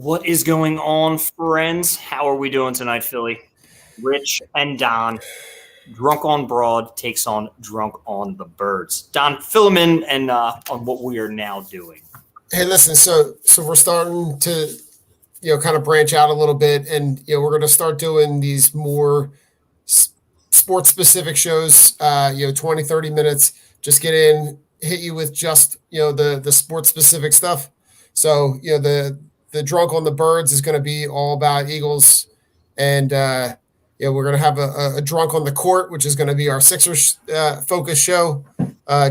What is going on, friends? How are we doing tonight, Philly? Rich and Don, Drunk on Broad takes on Drunk on the Birds. Don, fill them in and on what we are now doing. Hey, listen. So we're starting to kind of branch out a little bit, and we're going to start doing these more sports specific shows. 20, 30 minutes. Just get in, hit you with just the sports specific stuff. So the Drunk on the Birds is going to be all about Eagles, and we're going to have a Drunk on the Court, which is going to be our Sixers focus show.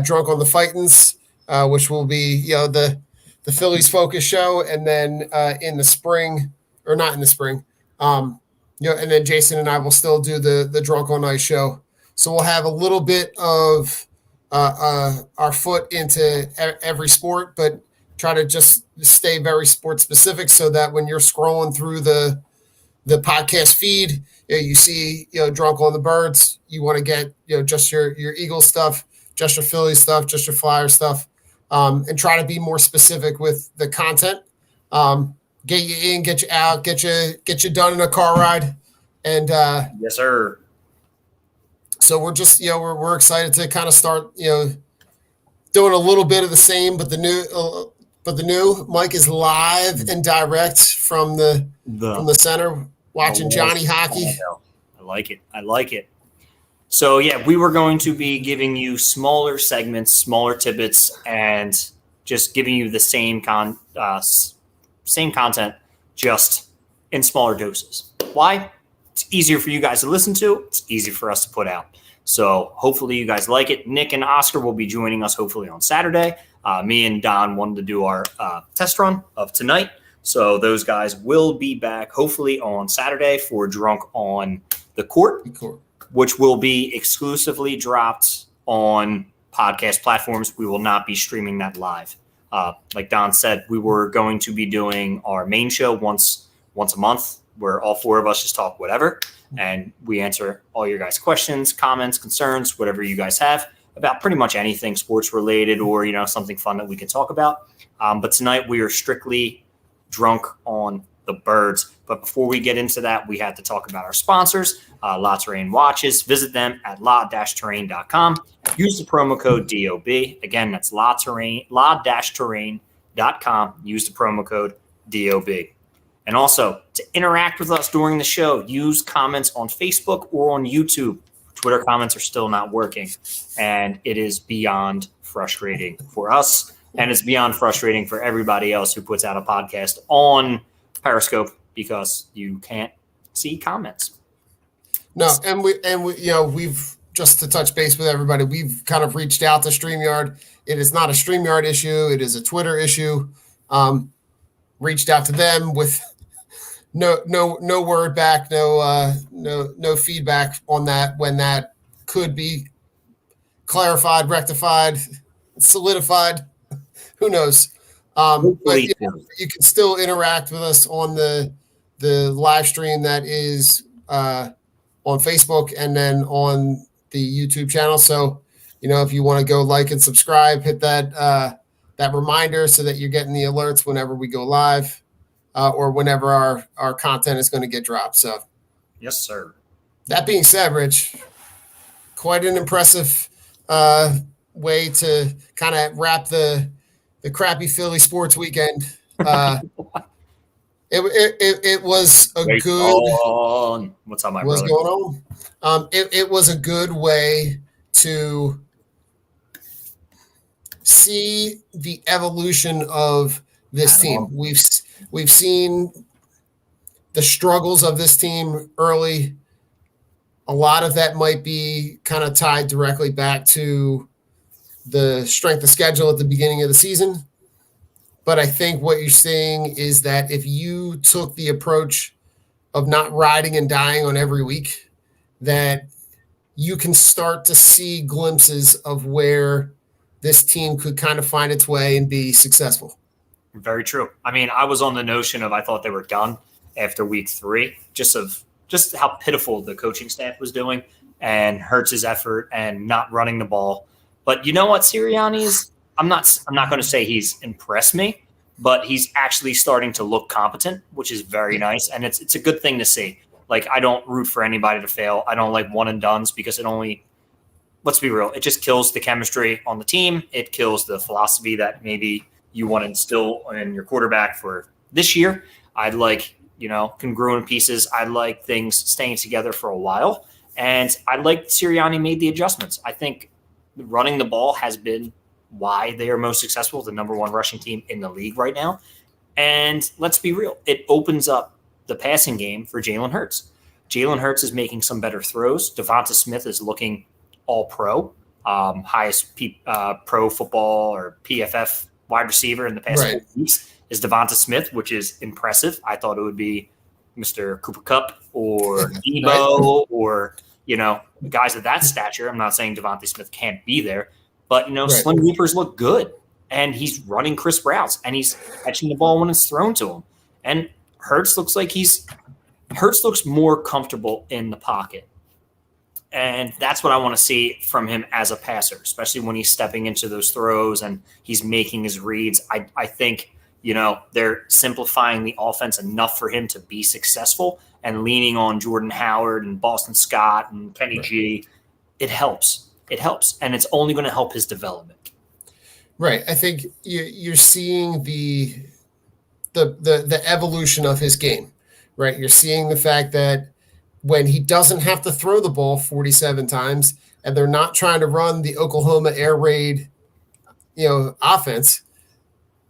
Drunk on the Fightins, which will be the Phillies focus show, and then in the spring, or not in the spring, and then Jason and I will still do the Drunk on Ice show. So we'll have a little bit of our foot into every sport, but try to just stay very sports specific, so that when you're scrolling through the podcast feed, you see Drunk on the Birds, you want to get just your Eagles stuff, just your Phillies stuff, just your Flyers stuff. And try to be more specific with the content. Get you in, get you out, get you done in a car ride, and yes, sir. So we're just we're excited to kind of start doing a little bit of the same, but the new Mike is live and direct from the center watching Johnny hockey. I like it. So, we were going to be giving you smaller segments, smaller tidbits, and just giving you the same content, just in smaller doses. Why? It's easier for you guys to listen to. It's easy for us to put out. So hopefully you guys like it. Nick and Oscar will be joining us hopefully on Saturday. Me and Don wanted to do our test run of tonight. So those guys will be back hopefully on Saturday for Drunk on the Court. Which will be exclusively dropped on podcast platforms. We will not be streaming that live. Like Don said, we were going to be doing our main show once a month, where all four of us just talk whatever, and we answer all your guys' questions, comments, concerns, whatever you guys have about pretty much anything sports related or something fun that we can talk about. But tonight we are strictly Drunk on the Birds. But before we get into that, we have to talk about our sponsors, La Terrain Watches. Visit them at la-terrain.com. Use the promo code DOB. Again, that's la-terrain.com. Use the promo code DOB. And also, to interact with us during the show, use comments on Facebook or on YouTube. Twitter comments are still not working, and it is beyond frustrating for us, and it's beyond frustrating for everybody else who puts out a podcast on Periscope, because you can't see comments. No, and we've just to touch base with everybody, we've kind of reached out to StreamYard. It is not a StreamYard issue; it is a Twitter issue. Reached out to them with no word back, no feedback on that, when that could be clarified, rectified, solidified. Who knows? But you can still interact with us on the live stream that is on Facebook and then on the YouTube channel. So, if you want to go like and subscribe, hit that reminder so that you're getting the alerts whenever we go live or whenever our content is going to get dropped. So, yes, sir. That being said, Rich, quite an impressive way to kind of wrap the crappy Philly sports weekend. It was a good. What's up, my what's brother? going on? It was a good way to see the evolution of this team. We've seen the struggles of this team early. A lot of that might be kind of tied directly back to the strength of schedule at the beginning of the season. But I think what you're seeing is that if you took the approach of not riding and dying on every week, that you can start to see glimpses of where this team could kind of find its way and be successful. Very true. I mean, I was on the notion of I thought they were done after week 3, just how pitiful the coaching staff was doing and Hurts' effort and not running the ball. But you know what, Sirianni is? I'm not going to say he's impressed me, but he's actually starting to look competent, which is very nice. And it's a good thing to see. Like, I don't root for anybody to fail. I don't like one and dones because it only, let's be real, it just kills the chemistry on the team. It kills the philosophy that maybe you want to instill in your quarterback for this year. I'd like, congruent pieces. I'd like things staying together for a while. And I like Sirianni made the adjustments. I think running the ball has been why they are most successful, the number one rushing team in the league right now. And let's be real, it opens up the passing game for Jalen Hurts. Jalen Hurts is making some better throws. Devonta Smith is looking all pro, highest pro football or PFF wide receiver in the past 4 weeks is Devonta Smith, which is impressive. I thought it would be Mr. Cooper Kupp or Debo or, guys of that stature. I'm not saying Devonta Smith can't be there, but, Slim Reapers look good. And he's running crisp routes, and he's catching the ball when it's thrown to him. And Hurts looks more comfortable in the pocket. And that's what I want to see from him as a passer, especially when he's stepping into those throws and he's making his reads. I think, they're simplifying the offense enough for him to be successful, and leaning on Jordan Howard and Boston Scott and Kenny G. It helps. It helps. And it's only going to help his development. Right. I think you're seeing the evolution of his game, right? You're seeing the fact that when he doesn't have to throw the ball 47 times and they're not trying to run the Oklahoma air raid, offense,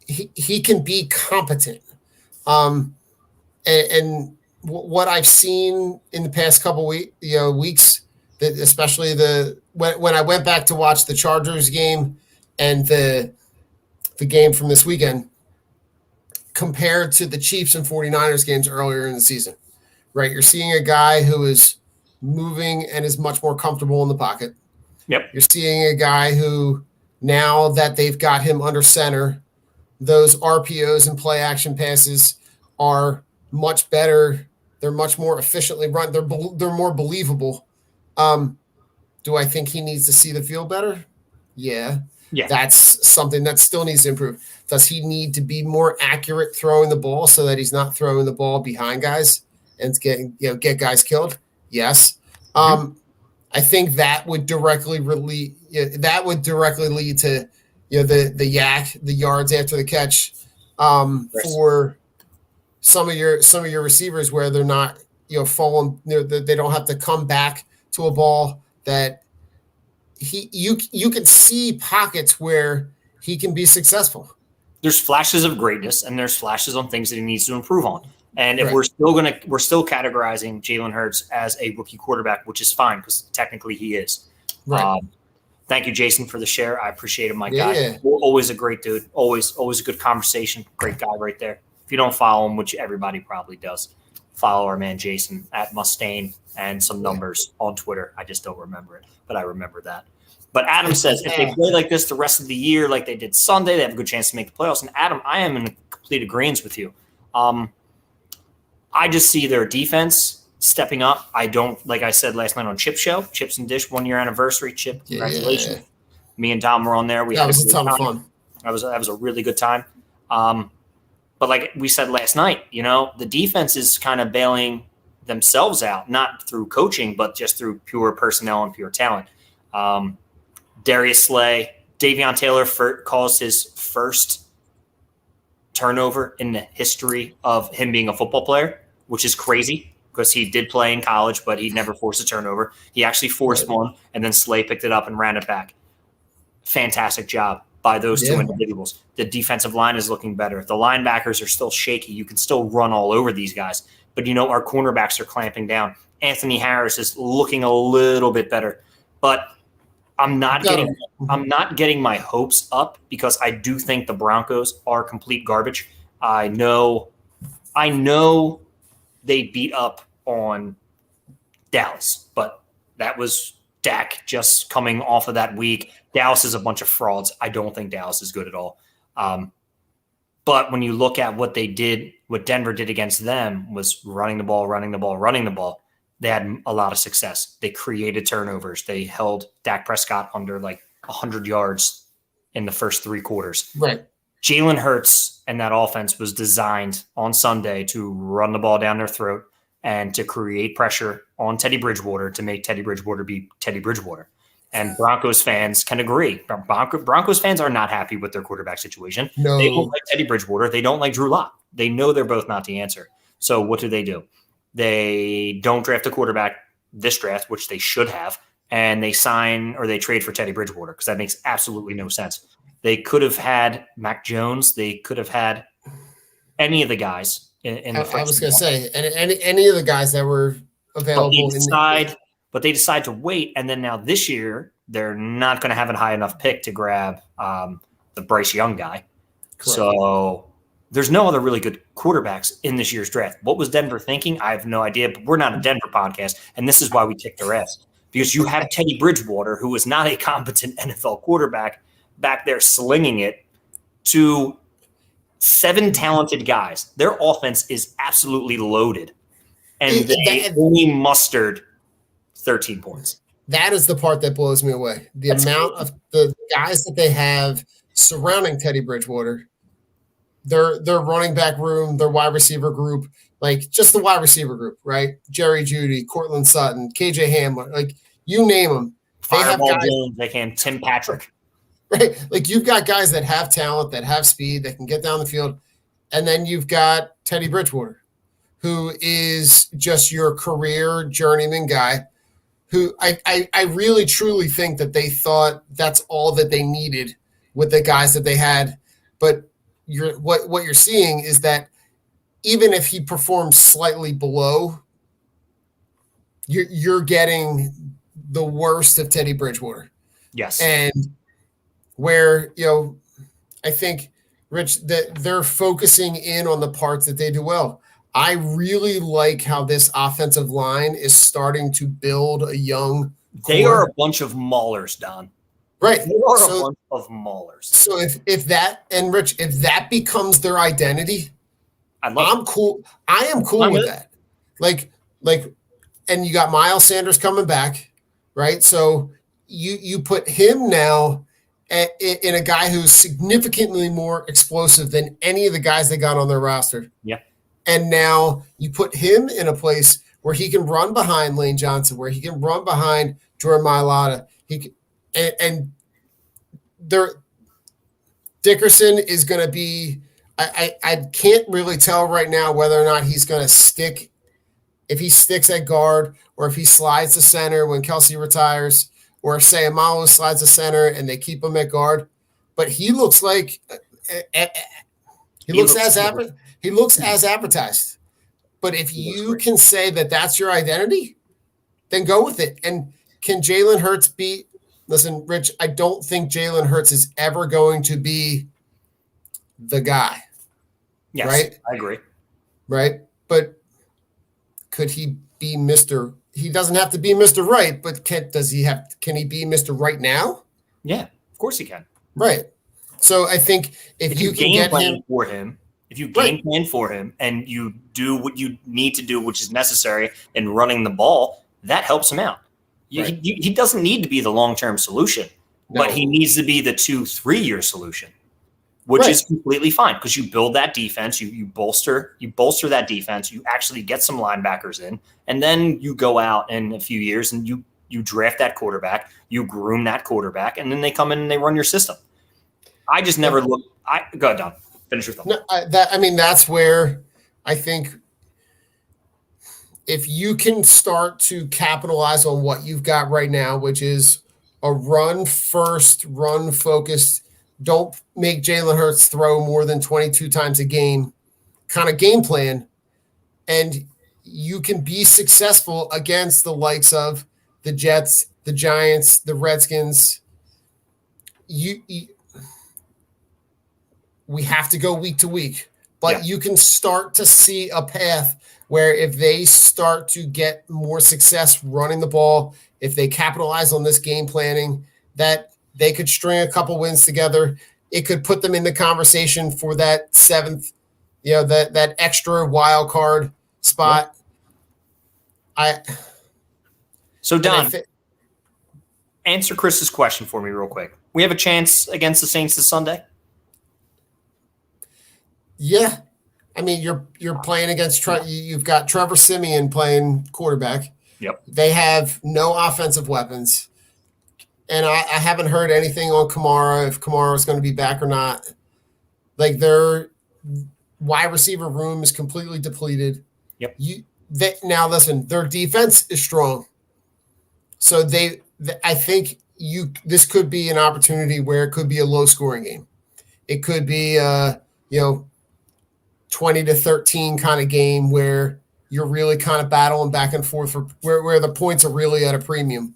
he can be competent. And what I've seen in the past couple weeks, that especially when I went back to watch the Chargers game and the game from this weekend compared to the Chiefs and 49ers games earlier in the season, right? You're seeing a guy who is moving and is much more comfortable in the pocket. Yep. You're seeing a guy who, now that they've got him under center, those RPOs and play action passes are much better. They're much more efficiently run. They're more believable. Do I think he needs to see the field better? Yeah. That's something that still needs to improve. Does he need to be more accurate throwing the ball so that he's not throwing the ball behind guys and get guys killed? Yes. I think that would directly lead to the yak, the yards after the catch for some of your receivers, where they're not falling. They don't have to come back to a ball that you can see pockets where he can be successful. There's flashes of greatness, and there's flashes on things that he needs to improve on. And if we're still categorizing Jalen Hurts as a rookie quarterback, which is fine because technically he is. Right. Thank you, Jason, for the share. I appreciate it, my guy. Always a great dude. Always a good conversation. Great guy right there. If you don't follow him, which everybody probably does, follow our man Jason at Mustaine and some numbers on Twitter. I just don't remember it, but I remember that. But Adam says if they play like this the rest of the year, like they did Sunday, they have a good chance to make the playoffs. And Adam, I am in complete agreement with you. I just see their defense stepping up. I don't, like I said last night on Chip Show, Chips and Dish 1 year anniversary. Chip, congratulations. Yeah. Me and Dom were on there. That was a ton of fun. That was a really good time. But like we said last night, the defense is kind of bailing themselves out, not through coaching, but just through pure personnel and pure talent. Darius Slay, Davion Taylor calls his first turnover in the history of him being a football player, which is crazy because he did play in college, but he never forced a turnover. He actually forced one, and then Slay picked it up and ran it back. Fantastic job by those two individuals. The defensive line is looking better. The linebackers are still shaky. You can still run all over these guys. But, our cornerbacks are clamping down. Anthony Harris is looking a little bit better. But I'm not getting my hopes up because I do think the Broncos are complete garbage. I know they beat up on Dallas, but that was Dak just coming off of that week. Dallas is a bunch of frauds. I don't think Dallas is good at all. But when you look at what they did, what Denver did against them was running the ball. They had a lot of success. They created turnovers. They held Dak Prescott under like 100 yards in the first 3 quarters. Right. Jalen Hurts and that offense was designed on Sunday to run the ball down their throat and to create pressure on Teddy Bridgewater to make Teddy Bridgewater be Teddy Bridgewater. And Broncos fans can agree. Broncos fans are not happy with their quarterback situation. No. They don't like Teddy Bridgewater. They don't like Drew Lock. They know they're both not the answer. So what do? They don't draft a quarterback this draft, which they should have, and they sign or they trade for Teddy Bridgewater because that makes absolutely no sense. They could have had Mac Jones. They could have had any of the guys in the first. I was going to say any of the guys that were available. But they decide to wait, and then now this year they're not going to have a high enough pick to grab the Bryce Young guy. Correct. So there's no other really good quarterbacks in this year's draft. What was Denver thinking? I have no idea, but we're not a Denver podcast, and this is why we kicked their ass. Because you have Teddy Bridgewater, who is not a competent NFL quarterback, back there slinging it to 7 talented guys. Their offense is absolutely loaded, and they only mustered 13 points. That is the part that blows me away. That's amount of the guys that they have surrounding Teddy Bridgewater, their running back room, their wide receiver group, like just the wide receiver group, right? Jerry Jeudy, Cortland Sutton, KJ Hamler, like you name them. Fireball Jones, they can Tim Patrick. Right. Like you've got guys that have talent, that have speed, that can get down the field. And then you've got Teddy Bridgewater, who is just your career journeyman guy, who I really truly think that they thought that's all that they needed with the guys that they had. But what you're seeing is that even if he performs slightly below, you're getting the worst of Teddy Bridgewater. Yes. And where, I think, Rich, that they're focusing in on the parts that they do well. I really like how this offensive line is starting to build a young core. They are a bunch of maulers, Don. Right. They are a bunch of maulers. So if that, and Rich, if that becomes their identity, I'm cool. I am cool with that. Like, and you got Miles Sanders coming back, right? So you put him now in a guy who's significantly more explosive than any of the guys they got on their roster. Yeah. And now you put him in a place where he can run behind Lane Johnson, where he can run behind Jordan Mailata. Dickerson is going to be. I can't really tell right now whether or not he's going to stick. If he sticks at guard, or if he slides to center when Kelsey retires, or if Sayamalu slides to center and they keep him at guard. But he looks like he looks as advertised. But if you can say that that's your identity, then go with it. And can Jalen Hurts be – listen, Rich, I don't think Jalen Hurts is ever going to be the guy. Yes, right? I agree. Right? But could he be Mr. – he doesn't have to be Mr. Right, but can he be Mr. Right now? Yeah, of course he can. Right. So I think if you can get him for him, if you game plan for him and you do what you need to do, which is necessary in running the ball, that helps him out. Right. He doesn't need to be the long-term solution, but he needs to be the 2-3 year solution, which is completely fine because you build that defense, you bolster that defense, you actually get some linebackers in, and then you go out in a few years and you draft that quarterback, you groom that quarterback, and then they come in and they run your system. I just never look. Go ahead, Don. Finish your thought. No, that's where I think if you can start to capitalize on what you've got right now, which is a run first, run focused, don't make Jalen Hurts throw more than 22 times a game kind of game plan, and you can be successful against the likes of the Jets, the Giants, the Redskins. We have to go week to week, but you can start to see a path where if they start to get more success running the ball, if they capitalize on this game planning, that they could string a couple wins together. It could put them in the conversation for that 7th, that extra wild card spot. So Don, answer Chris's question for me real quick. We have a chance against the Saints this Sunday? Yeah, I mean you're playing against you've got Trevor Simeon playing quarterback. Yep. They have no offensive weapons, and I haven't heard anything on Kamara if Kamara is going to be back or not. Like their wide receiver room is completely depleted. Yep. Now listen, their defense is strong, so I think this could be an opportunity where it could be a low scoring game. It could be you know 20-13 kind of game where you're really kind of battling back and forth for where the points are really at a premium.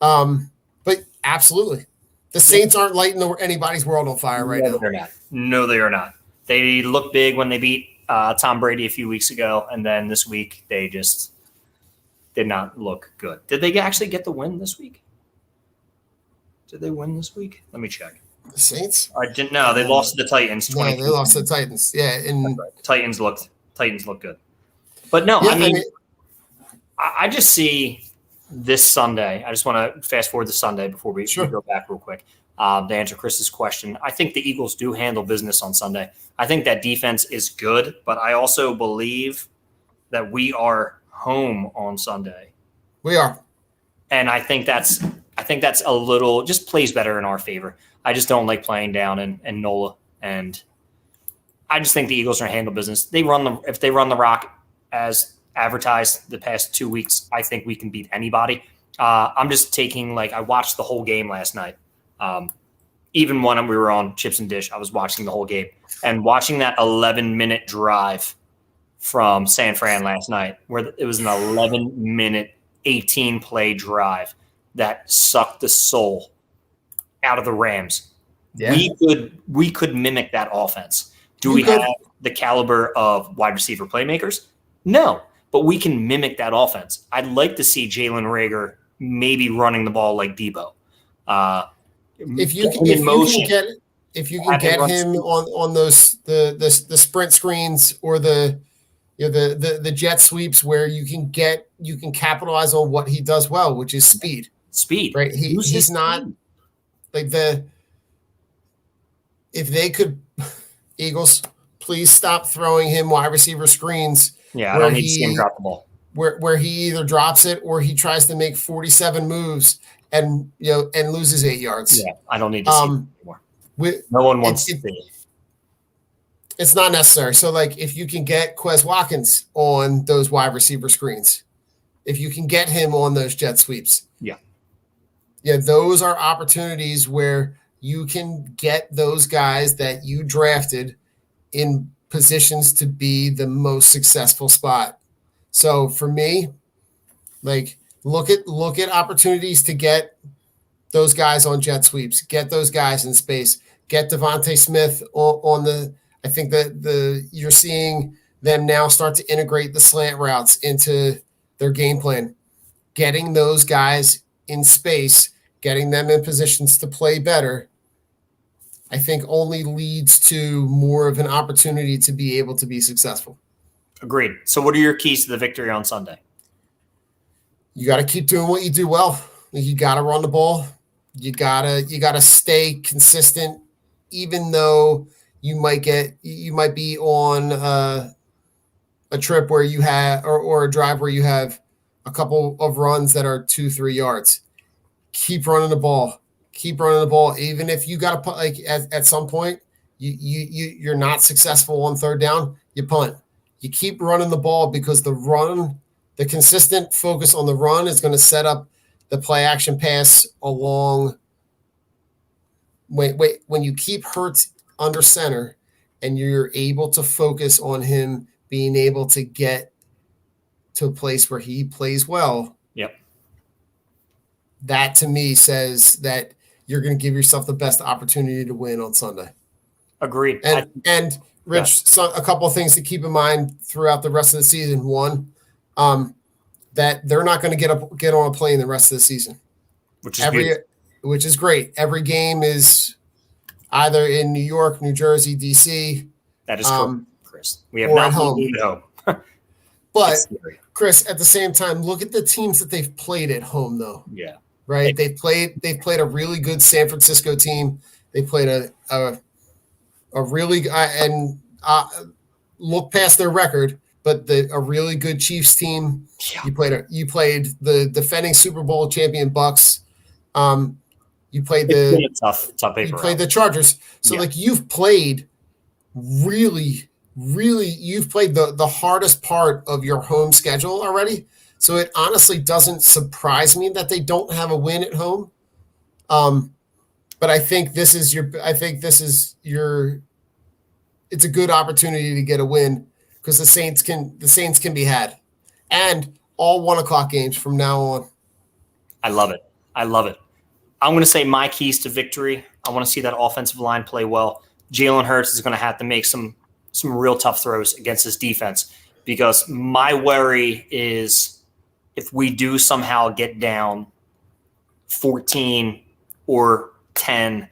But absolutely, the Saints aren't lighting anybody's world on fire right now. They're not. No, they are not. They looked big when they beat Tom Brady a few weeks ago, and then this week they just did not look good. Did they actually get the win this week? Did they win this week? Let me check. The Saints? I didn't know. They lost to the Titans. No, they lost to the Titans. Yeah, and right. Titans looked good. But no, yeah, I just see this Sunday. I just want to fast forward to Sunday before we go back real quick to answer Chris's question. I think the Eagles do handle business on Sunday. I think that defense is good, but I also believe that we are home on Sunday. We are. And I think that's a little just plays better in our favor. I just don't like playing down in NOLA, and I just think the Eagles are going to handle business. If they run the rock as advertised the past 2 weeks, I think we can beat anybody. I'm just taking I watched the whole game last night. Even when we were on Chips and Dish, I was watching the whole game and watching that 11-minute drive from San Fran last night, where it was an 11-minute, 18-play drive that sucked the soul out of the Rams. Yeah. We could mimic that offense. Do we have the caliber of wide receiver playmakers? No, but we can mimic that offense. I'd like to see Jalen Reagor maybe running the ball like Debo. If you can get him on those the sprint screens or the jet sweeps where you can capitalize on what he does well, which is speed. Speed, right? He's not if they could, Eagles, please stop throwing him wide receiver screens. Yeah, I don't need to see him drop the ball. Where he either drops it or he tries to make 47 moves and loses 8 yards. Yeah, I don't need to see him anymore. No one wants to see it. It's not necessary. So, if you can get Quez Watkins on those wide receiver screens, if you can get him on those jet sweeps. Yeah, those are opportunities where you can get those guys that you drafted in positions to be the most successful spot. So for me, look at opportunities to get those guys on jet sweeps, get those guys in space, get Devontae Smith on the. I think that you're seeing them now start to integrate the slant routes into their game plan, getting those guys in space, getting them in positions to play better, I think only leads to more of an opportunity to be able to be successful. Agreed. So what are your keys to the victory on Sunday? You got to keep doing what you do well. You got to run the ball. You got to stay consistent, even though you might be on a trip where you have or a drive where you have a couple of runs that are 2-3 yards. Keep running the ball. Keep running the ball. Even if you got to put at some point you're not successful on third down, you punt. You keep running the ball because the consistent focus on the run is going to set up the play action pass along. When you keep Hurts under center and you're able to focus on him being able to get to a place where he plays well. Yep. That to me says that you're going to give yourself the best opportunity to win on Sunday. Agreed. And Rich, a couple of things to keep in mind throughout the rest of the season. One, that they're not going to get on a plane the rest of the season, which is great. Every game is either in New York, New Jersey, DC. That is correct, Chris. We have not moved home. But Chris, at the same time, look at the teams that they've played at home, though. Yeah. Right. They've played a really good San Francisco team. They played a really and look past their record, but a really good Chiefs team. Yeah. You played the defending Super Bowl champion Bucks. You played It's been a tough paper. You played the Chargers. So like you've played really, you've played the hardest part of your home schedule already. So it honestly doesn't surprise me that they don't have a win at home. But I think this is it's a good opportunity to get a win because the Saints can be had, and all 1:00 games from now on. I love it. I'm going to say my keys to victory. I want to see that offensive line play well. Jalen Hurts is going to have to make some real tough throws against this defense because my worry is if we do somehow get down 14 or 10,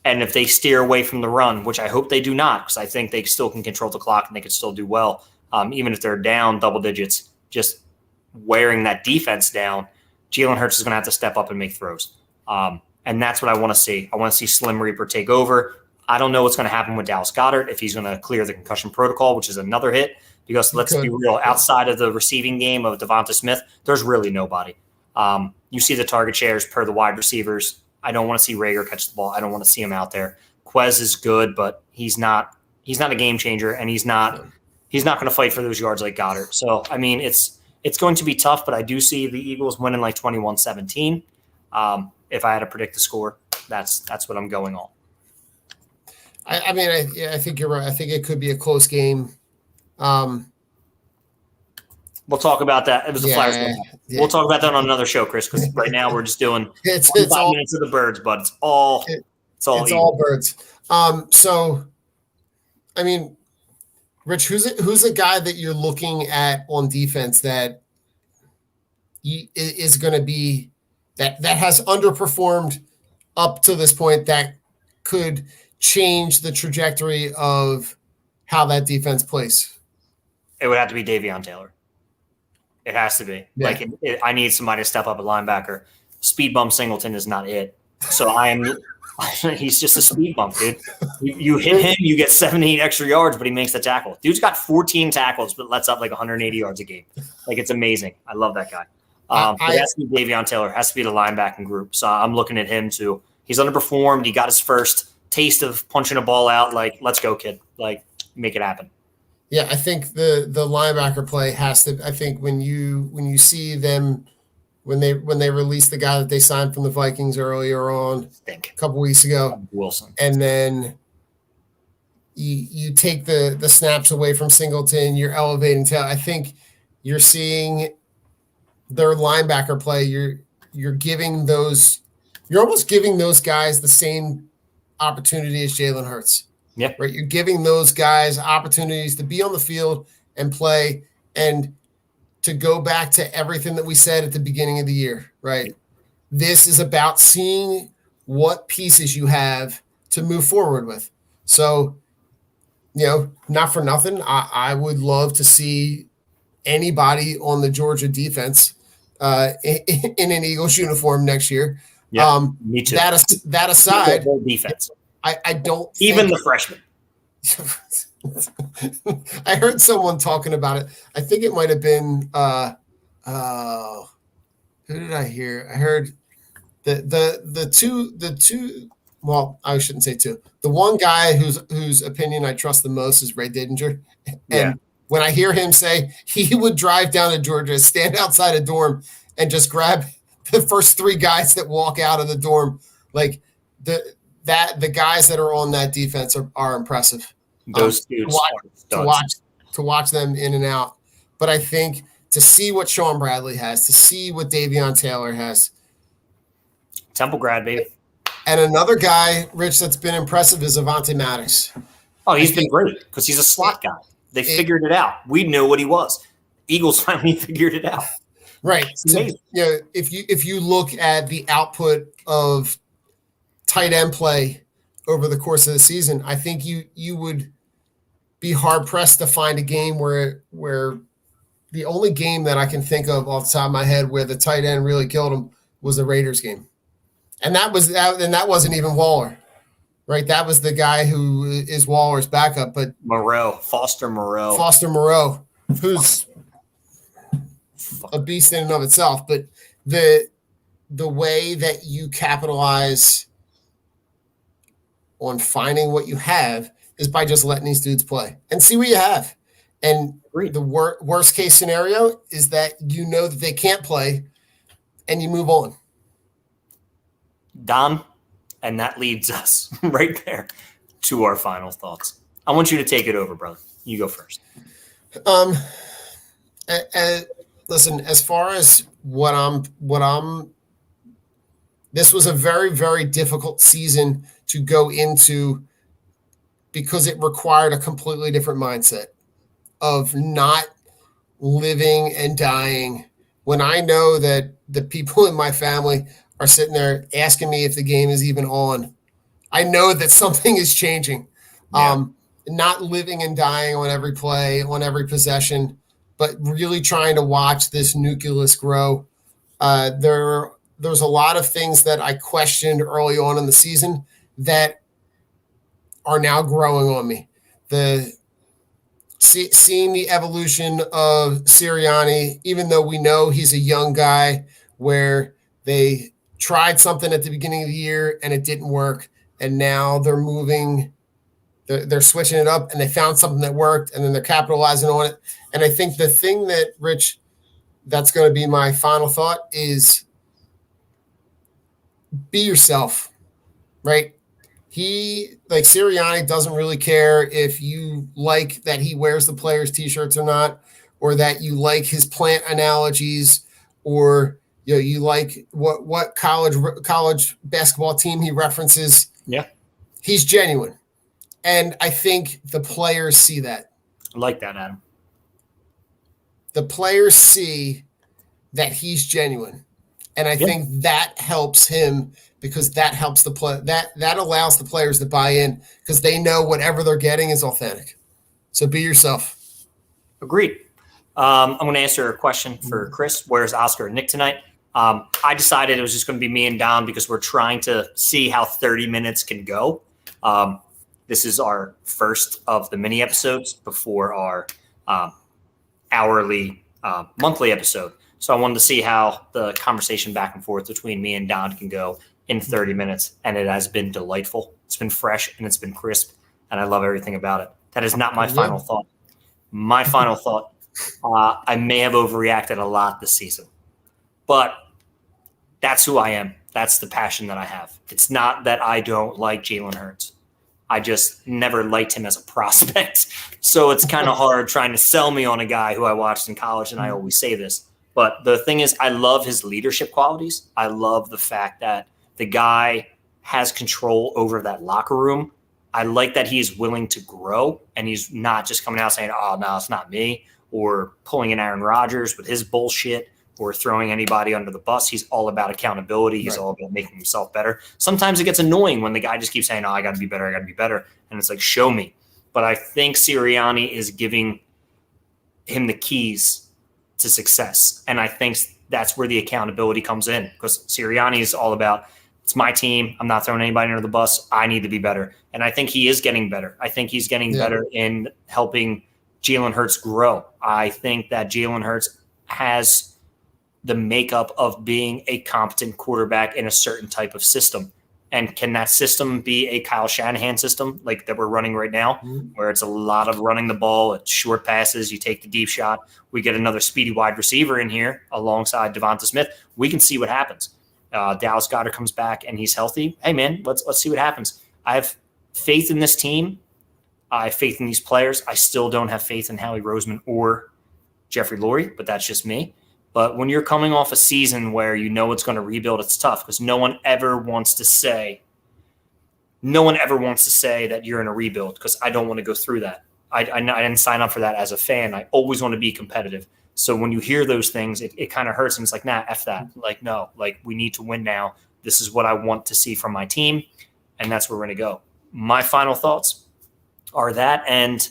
and if they steer away from the run, which I hope they do not, because I think they still can control the clock and they can still do well, even if they're down double digits, just wearing that defense down, Jalen Hurts is going to have to step up and make throws. And that's what I want to see. I want to see Slim Reaper take over. I don't know what's going to happen with Dallas Goedert, if he's going to clear the concussion protocol, which is another hit, because let's be real, outside of the receiving game of Devonta Smith, there's really nobody. You see the target shares per the wide receivers. I don't want to see Rager catch the ball. I don't want to see him out there. Quez is good, but he's not a game changer, and he's not going to fight for those yards like Goddard. So, I mean, it's going to be tough, but I do see the Eagles winning like 21-17. If I had to predict the score, that's what I'm going on. I think you're right. I think it could be a close game. We'll talk about that. It was the Flyers game. Yeah. We'll talk about that on another show, Chris, because right now we're just doing it's 5 minutes of the birds, but it's all birds. So, I mean, Rich, who's a guy that you're looking at on defense that is going to be that has underperformed up to this point that could change the trajectory of how that defense plays? It would have to be Davion Taylor. It has to be. Yeah. I need somebody to step up at linebacker. Speed bump Singleton is not it. So he's just a speed bump, dude. You hit him, you get 7-8 extra yards, but he makes the tackle. Dude's got 14 tackles, but lets up like 180 yards a game. Like, it's amazing. I love that guy. It has to be Davion Taylor. It has to be the linebacking group. So I'm looking at him too. He's underperformed. He got his first taste of punching a ball out. Like, let's go, kid. Like, make it happen. Yeah, I think the linebacker play has to. I think when you see them when they released the guy that they signed from the Vikings earlier on a couple weeks ago, Wilson, and then you take the snaps away from Singleton, you're elevating Taylor. I think you're seeing their linebacker play. You're almost giving those guys the same opportunity as Jalen Hurts. Yeah. Right. You're giving those guys opportunities to be on the field and play and to go back to everything that we said at the beginning of the year. Right. This is about seeing what pieces you have to move forward with. So, not for nothing, I would love to see anybody on the Georgia defense in an Eagles uniform next year. Yeah, me too. That aside, defense. I don't even the freshmen. I heard someone talking about it. I think it might have been who did I hear? I heard the two. Well, I shouldn't say two. The one guy whose opinion I trust the most is Ray Didinger, and when I hear him say he would drive down to Georgia, stand outside a dorm, and just grab the first 3 guys that walk out of the dorm, like the guys that are on that defense are impressive. Those dudes to watch them in and out. But I think to see what Sean Bradley has, to see what Davion Taylor has. Temple grad, baby. And another guy, Rich, that's been impressive is Avonte Maddox. Oh, he's been great because he's a slot guy. They figured it out. We knew what he was. Eagles finally figured it out. Right. So, if you look at the output of tight end play over the course of the season, I think you would be hard pressed to find a game where the only game that I can think of off the top of my head where the tight end really killed him was the Raiders game, and that wasn't even Waller. right? That was the guy who is Waller's backup, but Foster Moreau, Foster Moreau, who's a beast in and of itself. But the way that you capitalize on finding what you have is by just letting these dudes play and see what you have. And the worst case scenario is that you know that they can't play and you move on. Dom, and that leads us right there to our final thoughts. I want you to take it over, brother. You go first. Listen, as far as this was a very, very difficult season to go into because it required a completely different mindset of not living and dying. When I know that the people in my family are sitting there asking me if the game is even on, I know that something is changing. Yeah. Not living and dying on every play, on every possession, but really trying to watch this nucleus grow. There's a lot of things that I questioned early on in the season that are now growing on me. Seeing the evolution of Sirianni, even though we know he's a young guy, where they tried something at the beginning of the year and it didn't work, and now they're switching it up and they found something that worked and then they're capitalizing on it. And I think the thing that, Rich, that's going to be my final thought is be yourself, right? Sirianni doesn't really care if you like that he wears the players' t-shirts or not, or that you like his plant analogies, or you like what college basketball team he references. Yeah. He's genuine. And I think the players see that. I like that, Adam. The players see that he's genuine. And I think that helps him, because that helps the play. That allows the players to buy in, because they know whatever they're getting is authentic. So be yourself. Agreed. I'm going to answer a question for Chris. Where's Oscar and Nick tonight? I decided it was just going to be me and Don, because we're trying to see how 30 minutes can go. This is our first of the mini episodes before our hourly monthly episode. So I wanted to see how the conversation back and forth between me and Don can go in 30 minutes. And it has been delightful. It's been fresh and it's been crisp. And I love everything about it. That is not my final thought. My final thought, I may have overreacted a lot this season, but that's who I am. That's the passion that I have. It's not that I don't like Jalen Hurts. I just never liked him as a prospect. So it's kind of hard trying to sell me on a guy who I watched in college, and I always say this. But the thing is, I love his leadership qualities. I love the fact that the guy has control over that locker room. I like that he's willing to grow, and he's not just coming out saying, oh, no, it's not me, or pulling in Aaron Rodgers with his bullshit, or throwing anybody under the bus. He's all about accountability. He's all about making himself better. Sometimes it gets annoying when the guy just keeps saying, oh, I got to be better. I got to be better. And it's like, show me. But I think Sirianni is giving him the keys to success. And I think that's where the accountability comes in, because Sirianni is all about, it's my team. I'm not throwing anybody under the bus. I need to be better. And I think he is getting better. I think he's getting better in helping Jalen Hurts grow. I think that Jalen Hurts has the makeup of being a competent quarterback in a certain type of system. And can that system be a Kyle Shanahan system like that we're running right now, where it's a lot of running the ball, it's short passes, you take the deep shot, we get another speedy wide receiver in here alongside Devonta Smith, we can see what happens. Dallas Goedert comes back and he's healthy. Hey, man, let's see what happens. I have faith in this team. I have faith in these players. I still don't have faith in Howie Roseman or Jeffrey Lurie, but that's just me. But when you're coming off a season where you know it's going to rebuild, it's tough, because no one ever wants to say that you're in a rebuild, because I don't want to go through that. I didn't sign up for that as a fan. I always want to be competitive. So when you hear those things, it kind of hurts. And it's like, nah, F that. Like, no, like we need to win now. This is what I want to see from my team. And that's where we're going to go. My final thoughts are that. And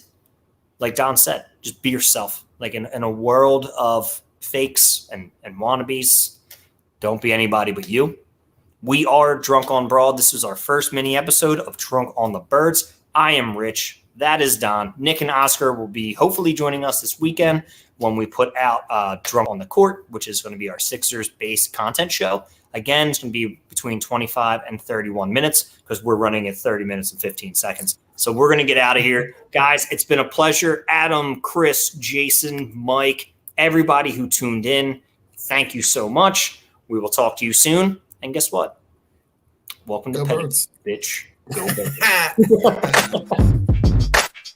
like Don said, just be yourself. Like in a world of fakes and wannabes, don't be anybody but you. We are Drunk on Broad. This was our first mini episode of Drunk on the Birds. I am Rich. That is Don. Nick and Oscar will be hopefully joining us this weekend when we put out Drunk on the Court, which is going to be our Sixers-based content show. Again, it's going to be between 25 and 31 minutes because we're running at 30 minutes and 15 seconds. So we're going to get out of here. Guys, it's been a pleasure. Adam, Chris, Jason, Mike, everybody who tuned in, thank you so much. We will talk to you soon. And guess what? Welcome to Penny, bitch. Go Birds.